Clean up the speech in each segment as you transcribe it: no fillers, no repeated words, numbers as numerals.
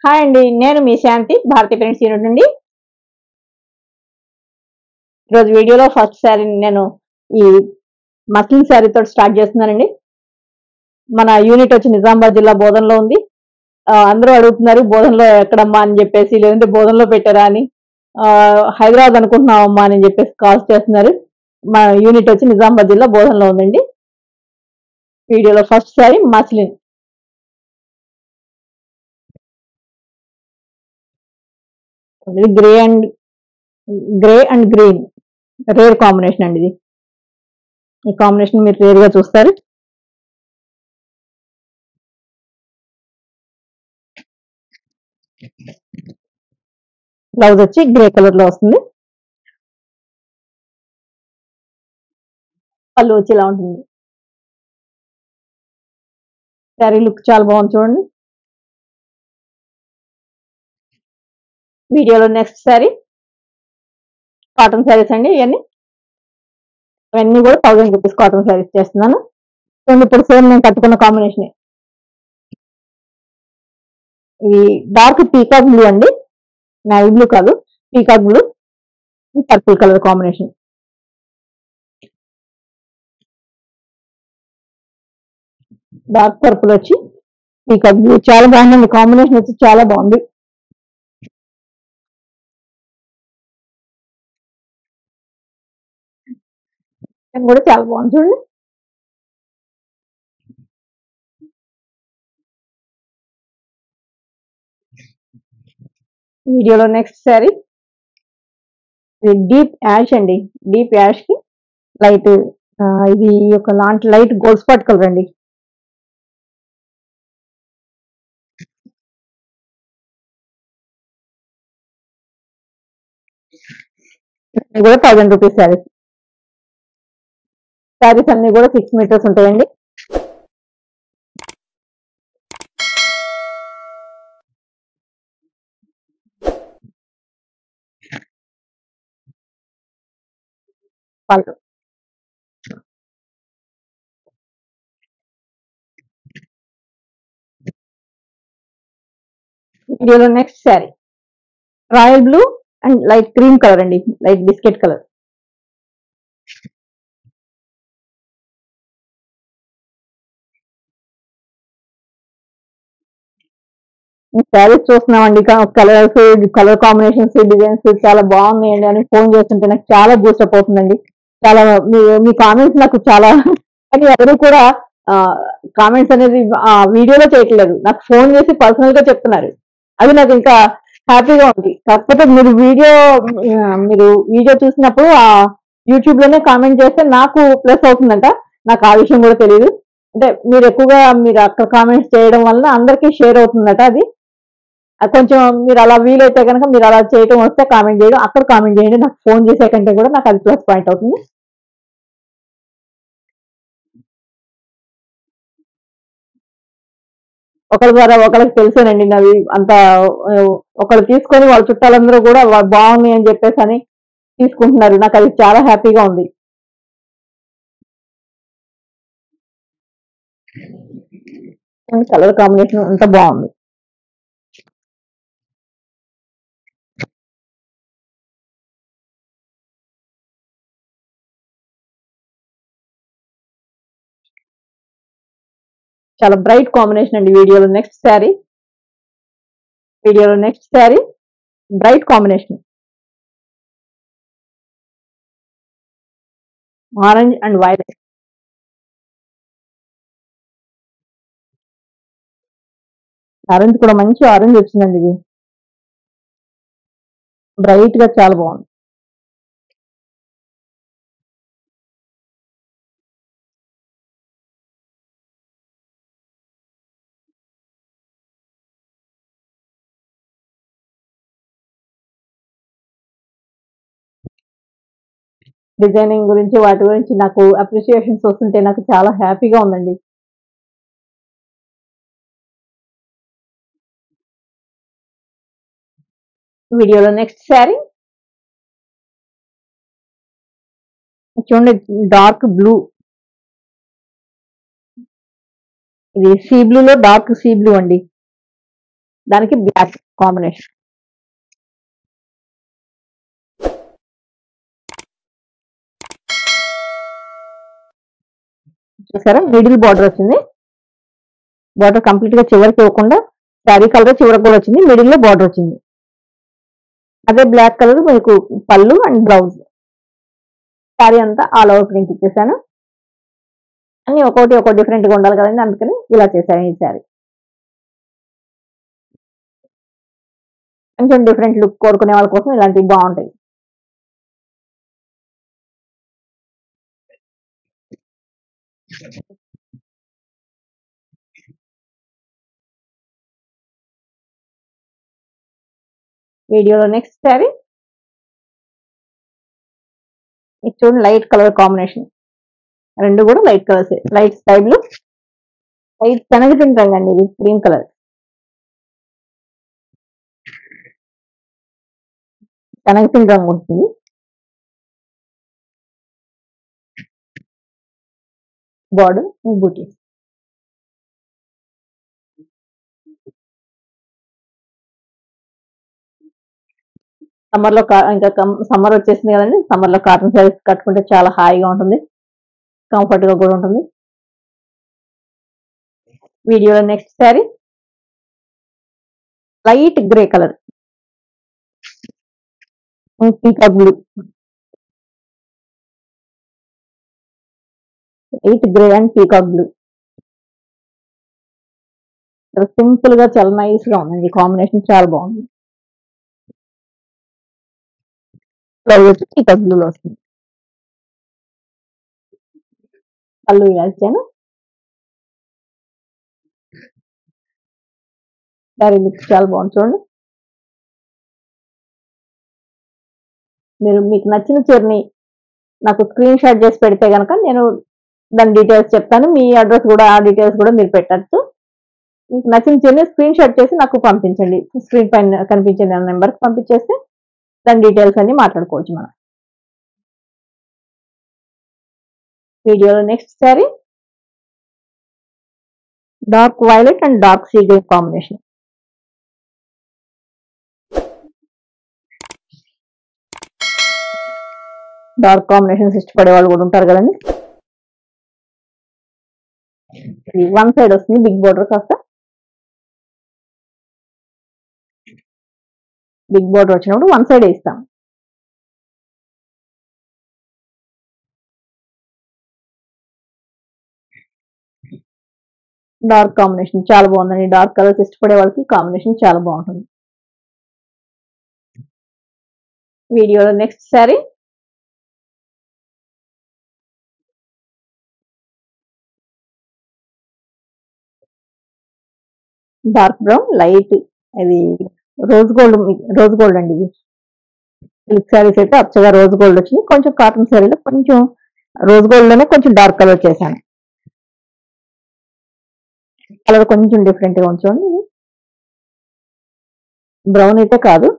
Hi అండి. నేను మీ శాంతి Bharati friends unit నుండి. ఈరోజు వీడియోలో ఫస్ట్ శారీ నేను ఈ మస్లిన్ శారీ తోటి స్టార్ట్ చేస్తున్నానండి. మన యూనిట్ వచ్చి నిజామాబాద్ జిల్లా బోధనలో ఉంది. అందరూ అడుగుతున్నారు బోధనలో ఎక్కడమ్మా అని చెప్పేసి, లేదంటే బోధనలో పెట్టారా అని. హైదరాబాద్ అనుకుంటున్నామమ్మా అని చెప్పేసి కాల్స్ చేస్తున్నారు. మా యూనిట్ వచ్చి నిజామాబాద్ జిల్లా బోధనలో ఉందండి. వీడియోలో first sari muslin grey and green rare combination అండి ఇది. ఈ కాంబినేషన్ మీరు రేర్ గా చూస్తారు. బ్లౌజ్ వచ్చి గ్రే కలర్ లో వస్తుంది. పళ్ళు వచ్చి ఇలా ఉంటుంది. శారీ లుక్ చాలా బాగుంది చూడండి. వీడియోలో నెక్స్ట్ శారీ కాటన్ శారీస్ అండి. ఇవన్నీ కూడా 1000 రూపీస్ కాటన్ శారీస్ చేస్తున్నాను. ఇప్పుడు సేమ్ నేను కట్టుకున్న కాంబినేషన్ ఇది డార్క్ పీకాక్ బ్లూ అండి. నావీ బ్లూ కాదు, peacock blue, purple colour combination. Dark purple వచ్చి పీకాక్ బ్లూ చాలా బాగుందండి. కాంబినేషన్ వచ్చి చాలా బాగుంది. కూడా చాలా బాగుంది చూడండి. వీడియోలో నెక్స్ట్ శారీ డీప్ యాష్ అండి. డీప్ యాష్ కి లైట్ ఇది ఒక లాంటి లైట్ గోల్డ్ స్పాట్ కలర్ అండి. ఇది కూడా 1000 రూపీస్ శారీస్. శారీస్ అన్ని కూడా 6 మీటర్స్ ఉంటాయండి. పళ్ళు వీడియోలో next sari royal blue and light cream colour అండి. Light biscuit colour. శారీస్ చూస్తున్నామండి. కలర్స్, కలర్ కాంబినేషన్స్, డిజైన్స్ చాలా బాగున్నాయండి అని ఫోన్ చేస్తుంటే నాకు చాలా బూస్టప్ అవుతుందండి. చాలా మీ కామెంట్స్ నాకు చాలా కానీ ఎవరు కూడా కామెంట్స్ అనేది వీడియోలో చేయట్లేదు, నాకు ఫోన్ చేసి పర్సనల్ గా చెప్తున్నారు. అది నాకు ఇంకా హ్యాపీగా ఉంది. కాకపోతే మీరు వీడియో చూసినప్పుడు యూట్యూబ్ లోనే కామెంట్ చేస్తే నాకు ప్లస్ అవుతుందంట. నాకు ఆ విషయం కూడా తెలియదు. అంటే మీరు అక్కడ కామెంట్స్ చేయడం వల్ల అందరికీ షేర్ అవుతుందట. అది కొంచెం మీరు అలా వీలైతే కనుక మీరు అలా చేయడం వస్తే కామెంట్ చేయడం, అక్కడ కామెంట్ చేయండి. నాకు ఫోన్ చేసే కంటే కూడా నాకు అది ప్లస్ పాయింట్ అవుతుంది. ఒకరి ద్వారా ఒకరికి తెలిసానండి నాది అంత. ఒకరు తీసుకొని వాళ్ళ చుట్టాలందరూ కూడా బాగుంది అని చెప్పేసి అని తీసుకుంటున్నారు. నాకు అది చాలా హ్యాపీగా ఉంది. కలర్ కాంబినేషన్ అంతా బాగుంది. చాలా బ్రైట్ కాంబినేషన్ అండి. వీడియోలో next sari bright combination orange and violet. Orange కూడా మంచి ఆరెంజ్ వచ్చిందండి. ఇది బ్రైట్ గా చాలా బాగుంది. డిజైనింగ్ గురించి వాటి గురించి నాకు అప్రిషియేషన్స్ వస్తుంటే నాకు చాలా హ్యాపీగా ఉందండి. వీడియోలో నెక్స్ట్ శారీ చూడండి. డార్క్ బ్లూ, ఇది సీ బ్లూలో డార్క్ సీ బ్లూ అండి. దానికి బ్లాక్ కాంబినేషన్. చూసారా, మిడిల్ బార్డర్ వచ్చింది. బార్డర్ కంప్లీట్ గా చివరికి ఇవ్వకుండా శారీ కలర్ చివరికి కూడా వచ్చింది, మిడిల్ లో బార్డర్ వచ్చింది. అదే బ్లాక్ కలర్ మీకు పళ్ళు అండ్ బ్లౌజ్. శారీ అంతా ఆల్ ఓవర్ ప్రింట్ ఇచ్చేసాను. అన్ని ఒక్కొక్కటి ఒక్కో డిఫరెంట్ గా ఉండాలి కదండి, అందుకని ఇలా చేశాను ఈ శారీ. కొంచెం డిఫరెంట్ లుక్ కోరుకునే వాళ్ళ కోసం ఇలాంటివి బాగుంటాయి. వీడియోలో నెక్స్ట్ శారీ ఇది చూడండి, లైట్ కలర్ కాంబినేషన్. రెండు కూడా light colours, light sky blue, light శనగపిండి రంగు అండి, ఇది గ్రీన్ కలర్. శనగపిండి రంగు ఉంటుంది. బార్డర్ బూటీ. సమ్మర్ లో ఇంకా సమ్మర్ వచ్చేసింది కదండి, సమ్మర్ లో కాటన్ శారీస్ కట్టుకుంటే చాలా హాయిగా ఉంటుంది, కంఫర్ట్ గా కూడా ఉంటుంది. వీడియోలో next sari light grey colour, peacock blue, light grey and peacock blue. Simple గా చాలా నైస్ గా ఉందండి, కాంబినేషన్ చాలా బాగుంది. బ్లౌజ్ వచ్చి పీకాక్ బ్లూ లో వస్తుంది. పళ్ళు ఇలా ఇచ్చాను. శారీ లుక్ చాలా బాగుంది చూడండి. మీకు నచ్చిన చీరని నాకు స్క్రీన్ షాట్ చేసి పెడితే కనుక నేను దాని డీటెయిల్స్ చెప్తాను. మీ అడ్రస్ కూడా, ఆ డీటెయిల్స్ కూడా మీరు పెట్టచ్చు. మీకు నచ్చిన చీరని స్క్రీన్ షాట్ చేసి నాకు పంపించండి. స్క్రీన్ పైన కనిపించే నెంబర్కి పంపించేస్తే దాని డీటెయిల్స్ అన్ని మాట్లాడుకోవచ్చు మనం. వీడియోలో next sari dark violet and dark sea green combination. Dark combinations ఇష్టపడే వాళ్ళు కూడా ఉంటారు కదండి. ఇది వన్ సైడ్ వస్తుంది బిగ్ బోర్డర్, కాస్త బిగ్ బోర్డర్ వచ్చినప్పుడు వన్ సైడ్ ఇస్తాం. డార్క్ కాంబినేషన్ చాలా బాగుందండి. డార్క్ కలర్స్ ఇష్టపడే వాళ్ళకి కాంబినేషన్ చాలా బాగుంటుంది. వీడియోలో next sari dark brown, light ఇది రోజ్ గోల్డ్ అండి. ఇది సిల్క్ శారీస్ అయితే అచ్చగా రోజ్ గోల్డ్ వచ్చింది. కొంచెం కాటన్ శారీలో కొంచెం రోజ్ గోల్డ్ లోనే కొంచెం డార్క్ కలర్ చేశాను. కలర్ కొంచెం డిఫరెంట్ గా ఉంచండి. ఇది బ్రౌన్ అయితే కాదు,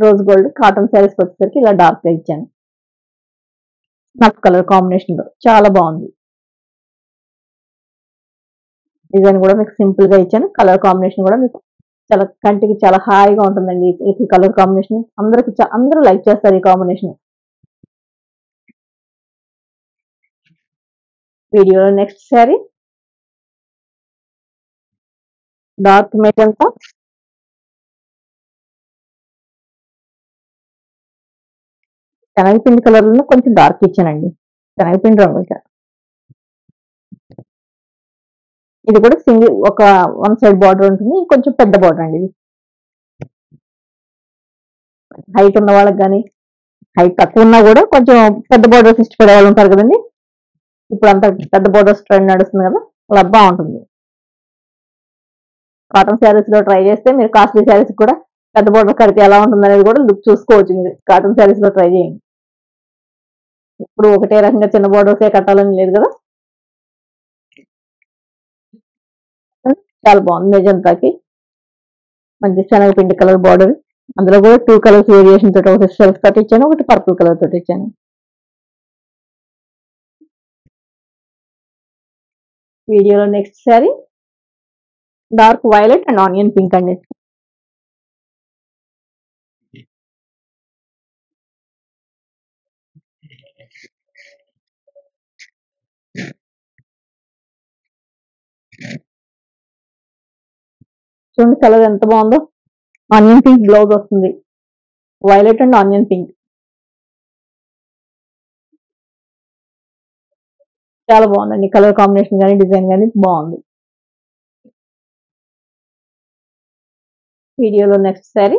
రోజ్ గోల్డ్. కాటన్ శారీస్ వచ్చేసరికి ఇలా డార్క్ గా ఇచ్చాను. స్నఫ్ కలర్ కాంబినేషన్ లో చాలా బాగుంది. డిజైన్ కూడా మీకు సింపుల్ గా ఇచ్చాను. కలర్ కాంబినేషన్ కూడా మీకు చాలా కంటికి చాలా హాయిగా ఉంటుందండి. ఈ కలర్ కాంబినేషన్ అందరూ లైక్ చేస్తారు ఈ కాంబినేషన్. వీడియోలో నెక్స్ట్ శారీ డార్క్ మెజంతా, శనగపిండి కలర్ లో కొంచెం డార్క్ ఇచ్చానండి. శనగపిండి రంగు ఇచ్చాను. ఇది కూడా సింగిల్ ఒక వన్ సైడ్ బార్డర్ ఉంటుంది, కొంచెం పెద్ద బార్డర్ అండి. ఇది హైట్ ఉన్న వాళ్ళకి కానీ, హైట్ తక్కువ ఉన్నా కూడా కొంచెం పెద్ద బార్డర్స్ ఇష్టపడే వాళ్ళు ఉంటారు కదండి. ఇప్పుడు అంత పెద్ద బార్డర్స్ ట్రెండ్ నడుస్తుంది కదా, అలా బాగుంటుంది. కాటన్ శారీస్ లో ట్రై చేస్తే మీరు కాస్ట్లీ శారీస్ కూడా పెద్ద బార్డర్ కడితే ఎలా ఉంటుంది అనేది కూడా లుక్ చూసుకోవచ్చు. మీరు కాటన్ శారీస్ లో ట్రై చేయండి. ఇప్పుడు ఒకటే రకంగా చిన్న బార్డర్సే కట్టాలని లేదు కదా. చాలా బాగుంది. మెజంతాకి మంచి శనగపిండి కలర్ బార్డర్, అందులో కూడా 2 కలర్స్ వేరియేషన్ తోటి, ఒకటి సెల్ఫ్ తోటి ఇచ్చాను, ఒకటి పర్పుల్ కలర్ తోటి ఇచ్చాను. వీడియోలో next sari dark violet and onion pink అండి. చూడండి కలర్ ఎంత బాగుందో. ఆనియన్ పింక్ బ్లౌజ్ వస్తుంది. వైలెట్ అండ్ ఆనియన్ పింక్ చాలా బాగుందండి. కలర్ కాంబినేషన్ కానీ డిజైన్ కానీ బాగుంది. వీడియోలో నెక్స్ట్ శారీ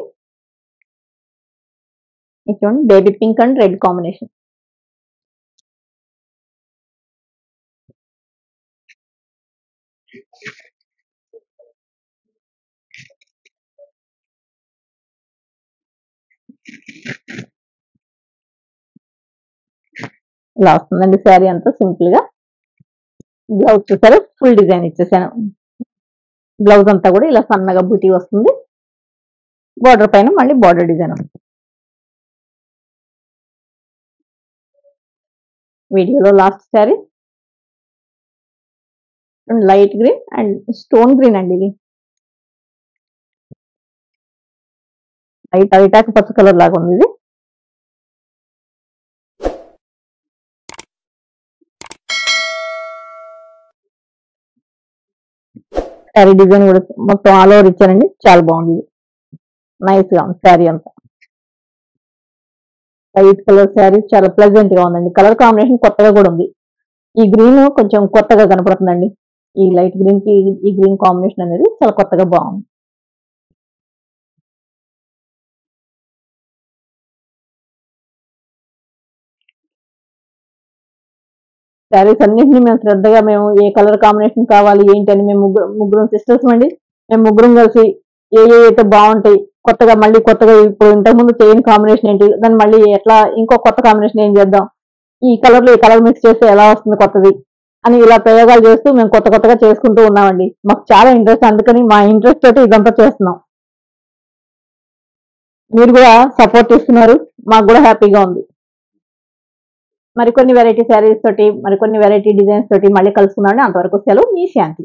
చూడండి, baby pink and red combination. ఇలా వస్తుందండి శారీ అంతా సింపుల్ గా. బ్లౌజ్ చూసారు, ఫుల్ డిజైన్ ఇచ్చేసాను. బ్లౌజ్ అంతా కూడా ఇలా సన్నగా బూటీ వస్తుంది. బార్డర్ పైన మళ్ళీ బార్డర్ డిజైన్ వస్తుంది. వీడియోలో last sari light green and stone green అండి. ఇది లైట్ అరిటాకు పచ్చ కలర్ లాగా ఉంది. ఇది శారీ డిజైన్ కూడా మొత్తం ఆల్ ఓవర్ ఇచ్చానండి. చాలా బాగుంది. నైస్ గా ఉంది శారీ అంతా. లైట్ కలర్ శారీ చాలా ప్లెజెంట్ గా ఉందండి. కలర్ కాంబినేషన్ కొత్తగా కూడా ఉంది. ఈ గ్రీన్ కొంచెం కొత్తగా కనపడుతుందండి. ఈ లైట్ గ్రీన్ కి ఈ గ్రీన్ కాంబినేషన్ అనేది చాలా కొత్తగా బాగుంది. శారీస్ అన్నింటినీ మేము శ్రద్ధగా ఏ కలర్ కాంబినేషన్ కావాలి ఏంటి అని మేము ముగ్గురం సిస్టర్స్ అండి. మేము ముగ్గురం కలిసి అయితే బాగుంటాయి, కొత్తగా మళ్ళీ కొత్తగా ఇప్పుడు ఇంతకుముందు చేయని కాంబినేషన్ ఏంటి, దాన్ని మళ్ళీ ఎట్లా ఇంకో కొత్త కాంబినేషన్ ఏం చేద్దాం, ఈ కలర్ లో ఈ కలర్ మిక్స్ చేస్తే ఎలా వస్తుంది కొత్తది అని ఇలా ప్రయోగాలు చేస్తూ మేము కొత్తగా చేసుకుంటూ ఉన్నామండి. మాకు చాలా ఇంట్రెస్ట్, అందుకని మా ఇంట్రెస్ట్ తోటి ఇదంతా చేస్తున్నాం. మీరు కూడా సపోర్ట్ చేస్తున్నారు, మాకు కూడా హ్యాపీగా ఉంది. మరికొన్ని వెరైటీ శారీస్ తోటి మరికొన్ని వెరైటీ డిజైన్స్ తోటి మళ్ళీ కలుసుకున్నాను. అంతవరకు సెలవు. మీ శాంతి.